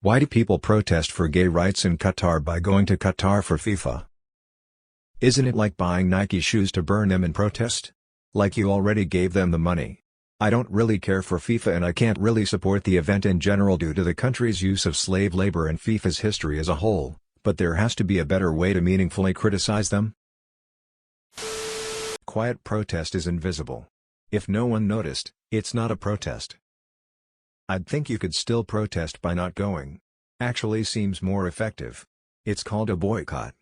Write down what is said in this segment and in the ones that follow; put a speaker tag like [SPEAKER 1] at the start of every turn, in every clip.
[SPEAKER 1] Why do people protest for gay rights in Qatar by going to Qatar for FIFA? Isn't it like buying Nike shoes to burn them in protest? Like you already gave them the money. I don't really care for FIFA and I can't really support the event in general due to the country's use of slave labor and FIFA's history as a whole, but there has to be a better way to meaningfully criticize them. Quiet protest is invisible. If no one noticed, it's not a protest. I'd think you could still protest by not going. Actually seems more effective. It's called a boycott.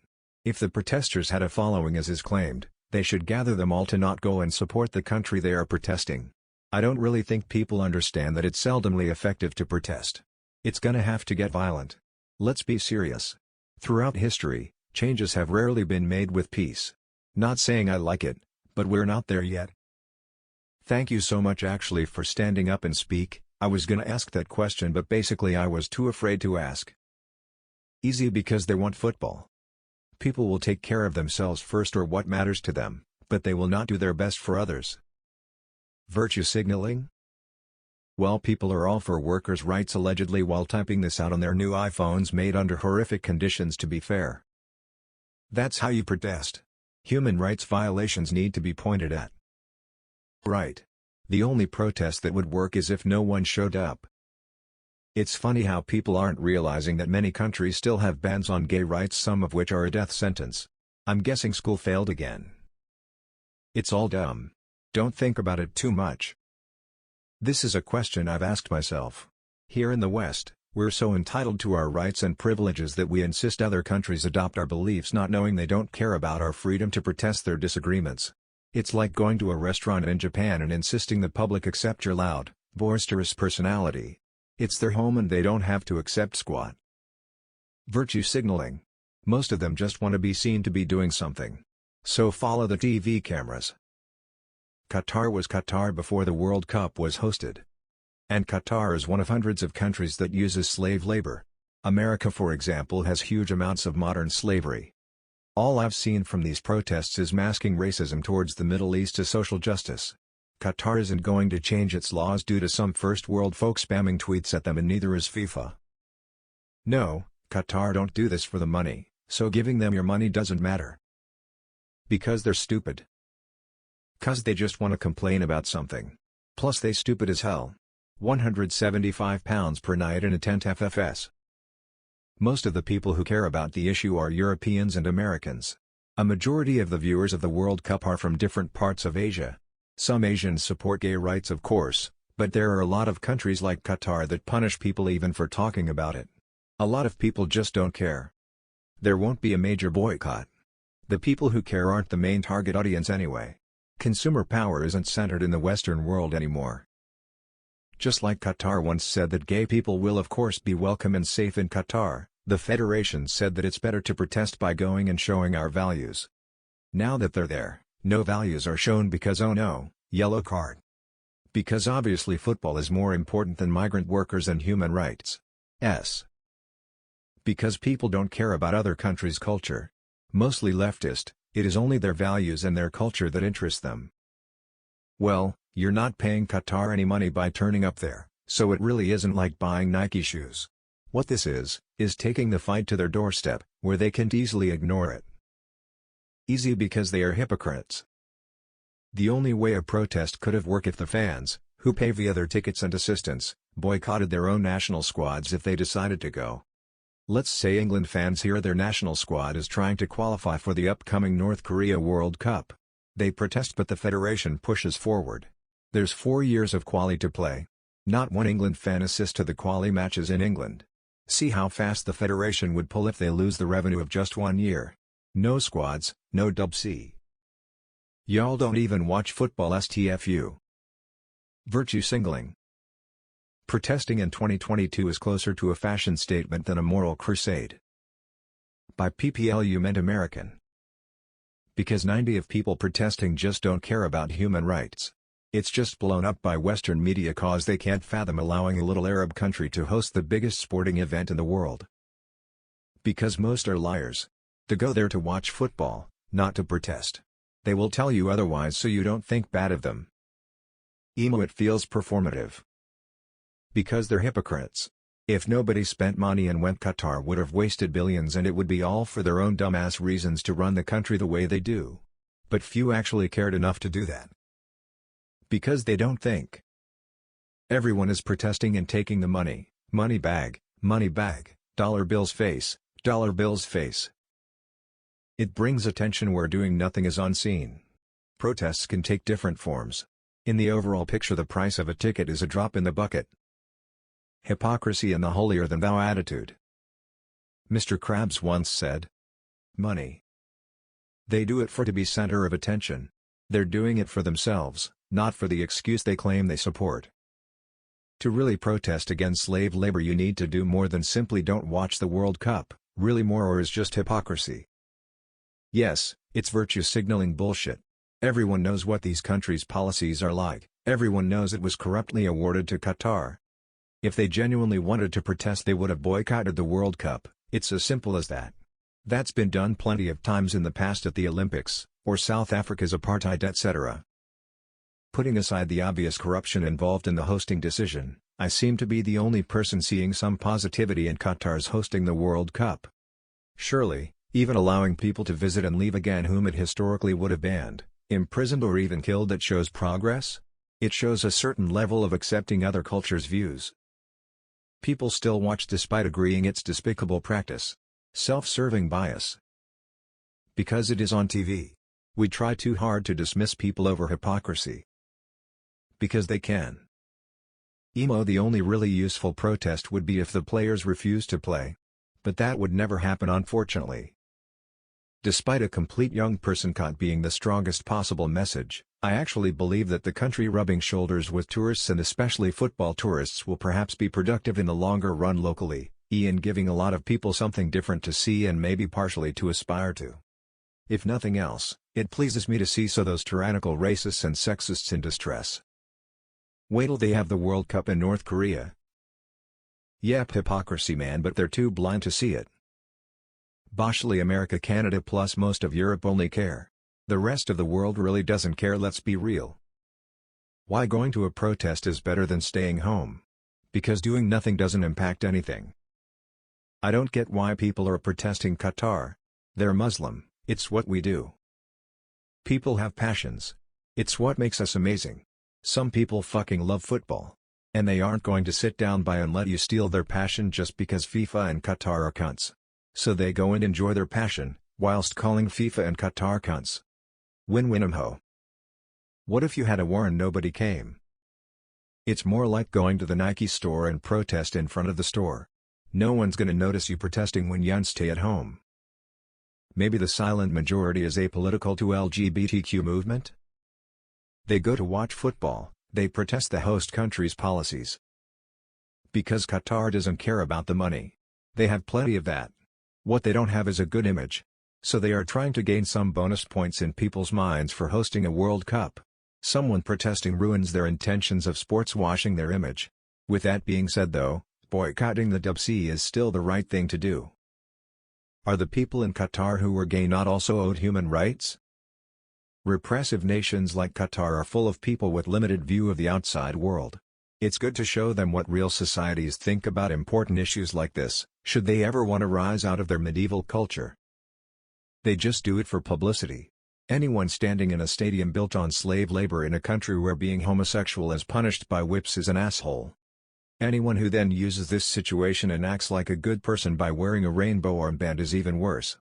[SPEAKER 1] If the protesters had a following as is claimed, they should gather them all to not go and support the country they are protesting. I don't really think people understand that it's seldomly effective to protest. It's gonna have to get violent. Let's be serious. Throughout history, changes have rarely been made with peace. Not saying I like it, but we're not there yet. Thank you so much actually for standing up and speak. I was gonna ask that question but basically I was too afraid to ask. Easy because they want football. People will take care of themselves first or what matters to them, but they will not do their best for others. Virtue signaling? Well, people are all for workers' rights allegedly while typing this out on their new iPhones made under horrific conditions to be fair. That's how you protest. Human rights violations need to be pointed at. Right. The only protest that would work is if no one showed up. It's funny how people aren't realizing that many countries still have bans on gay rights, some of which are a death sentence. I'm guessing school failed again. It's all dumb. Don't think about it too much. This is a question I've asked myself. Here in the West, we're so entitled to our rights and privileges that we insist other countries adopt our beliefs not knowing they don't care about our freedom to protest their disagreements. It's like going to a restaurant in Japan and insisting the public accept your loud, boisterous personality. It's their home and they don't have to accept squat. Virtue signaling. Most of them just want to be seen to be doing something. So follow the TV cameras. Qatar was Qatar before the World Cup was hosted. And Qatar is one of hundreds of countries that uses slave labor. America for example has huge amounts of modern slavery. All I've seen from these protests is masking racism towards the Middle East as social justice. Qatar isn't going to change its laws due to some first world folk spamming tweets at them and neither is FIFA. No, Qatar don't do this for the money, so giving them your money doesn't matter. Because they're stupid. 'Cause they just want to complain about something. Plus they stupid as hell. £175 per night in a tent FFS. Most of the people who care about the issue are Europeans and Americans. A majority of the viewers of the World Cup are from different parts of Asia. Some Asians support gay rights of course, but there are a lot of countries like Qatar that punish people even for talking about it. A lot of people just don't care. There won't be a major boycott. The people who care aren't the main target audience anyway. Consumer power isn't centered in the Western world anymore. Just like Qatar once said that gay people will of course be welcome and safe in Qatar, the Federation said that it's better to protest by going and showing our values. Now that they're there, no values are shown because oh no, yellow card. Because obviously football is more important than migrant workers and human rights. Because people don't care about other countries' culture. Mostly leftist, it is only their values and their culture that interest them. Well, you're not paying Qatar any money by turning up there, so it really isn't like buying Nike shoes. What this is taking the fight to their doorstep, where they can't easily ignore it. Easy because they are hypocrites. The only way a protest could have worked if the fans, who pay via their tickets and assistance, boycotted their own national squads if they decided to go. Let's say England fans hear their national squad is trying to qualify for the upcoming North Korea World Cup. They protest but the federation pushes forward. There's 4 years of quali to play. Not one England fan assists to the quali matches in England. See how fast the federation would pull if they lose the revenue of just 1 year. No squads, no dub C. Y'all don't even watch football STFU. Virtue signaling. Protesting in 2022 is closer to a fashion statement than a moral crusade. By PPL you meant American. Because 90% of people protesting just don't care about human rights. It's just blown up by Western media cause they can't fathom allowing a little Arab country to host the biggest sporting event in the world. Because most are liars. They go there to watch football, not to protest. They will tell you otherwise so you don't think bad of them. It feels performative. Because they're hypocrites. If nobody spent money and went, Qatar would have wasted billions, and it would be all for their own dumbass reasons to run the country the way they do. But few actually cared enough to do that. Because they don't think. Everyone is protesting and taking the money, money bag, dollar bills face, dollar bills face. It brings attention where doing nothing is unseen. Protests can take different forms. In the overall picture, the price of a ticket is a drop in the bucket. Hypocrisy and the holier-than-thou attitude. Mr. Krabs once said, "Money. They do it for to be center of attention. They're doing it for themselves, not for the excuse they claim they support." To really protest against slave labor, you need to do more than simply don't watch the World Cup, really more, or is just hypocrisy. Yes, it's virtue signaling bullshit. Everyone knows what these countries' policies are like, everyone knows it was corruptly awarded to Qatar. If they genuinely wanted to protest, they would have boycotted the World Cup. It's as simple as that. That's been done plenty of times in the past at the Olympics, or South Africa's apartheid, etc. Putting aside the obvious corruption involved in the hosting decision, I seem to be the only person seeing some positivity in Qatar's hosting the World Cup. Surely, even allowing people to visit and leave again whom it historically would have banned, imprisoned, or even killed, it shows progress? It shows a certain level of accepting other cultures' views. People still watch despite agreeing it's despicable practice. Self-serving bias. Because it is on TV. We try too hard to dismiss people over hypocrisy. Because they can. The only really useful protest would be if the players refused to play. But that would never happen, unfortunately. Despite a complete young person caught being the strongest possible message, I actually believe that the country rubbing shoulders with tourists, and especially football tourists, will perhaps be productive in the longer run locally, in giving a lot of people something different to see and maybe partially to aspire to. If nothing else, it pleases me to see those tyrannical racists and sexists in distress. Wait till they have the World Cup in North Korea. Yep, hypocrisy, man, but they're too blind to see it. Boshly America, Canada plus most of Europe only care. The rest of the world really doesn't care, let's be real. Why going to a protest is better than staying home? Because doing nothing doesn't impact anything. I don't get why people are protesting Qatar. They're Muslim, it's what we do. People have passions. It's what makes us amazing. Some people fucking love football. And they aren't going to sit down by and let you steal their passion just because FIFA and Qatar are cunts. So they go and enjoy their passion, whilst calling FIFA and Qatar cunts. Win-win-em-ho. What if you had a war and nobody came? It's more like going to the Nike store and protest in front of the store. No one's gonna notice you protesting when you stay at home. Maybe the silent majority is apolitical to LGBTQ movement? They go to watch football, they protest the host country's policies. Because Qatar doesn't care about the money. They have plenty of that. What they don't have is a good image. So they are trying to gain some bonus points in people's minds for hosting a World Cup. Someone protesting ruins their intentions of sports washing their image. With that being said though, boycotting the WC is still the right thing to do. Are the people in Qatar who were gay not also owed human rights? Repressive nations like Qatar are full of people with limited view of the outside world. It's good to show them what real societies think about important issues like this, should they ever want to rise out of their medieval culture. They just do it for publicity. Anyone standing in a stadium built on slave labor in a country where being homosexual is punished by whips is an asshole. Anyone who then uses this situation and acts like a good person by wearing a rainbow armband is even worse.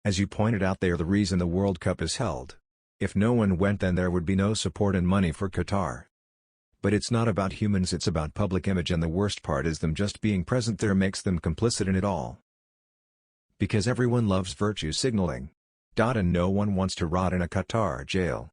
[SPEAKER 1] As you pointed out, they are the reason the World Cup is held. If no one went, then there would be no support and money for Qatar. But it's not about humans, it's about public image, and the worst part is them just being present there makes them complicit in it all. Because everyone loves virtue signaling. And no one wants to rot in a Qatar jail.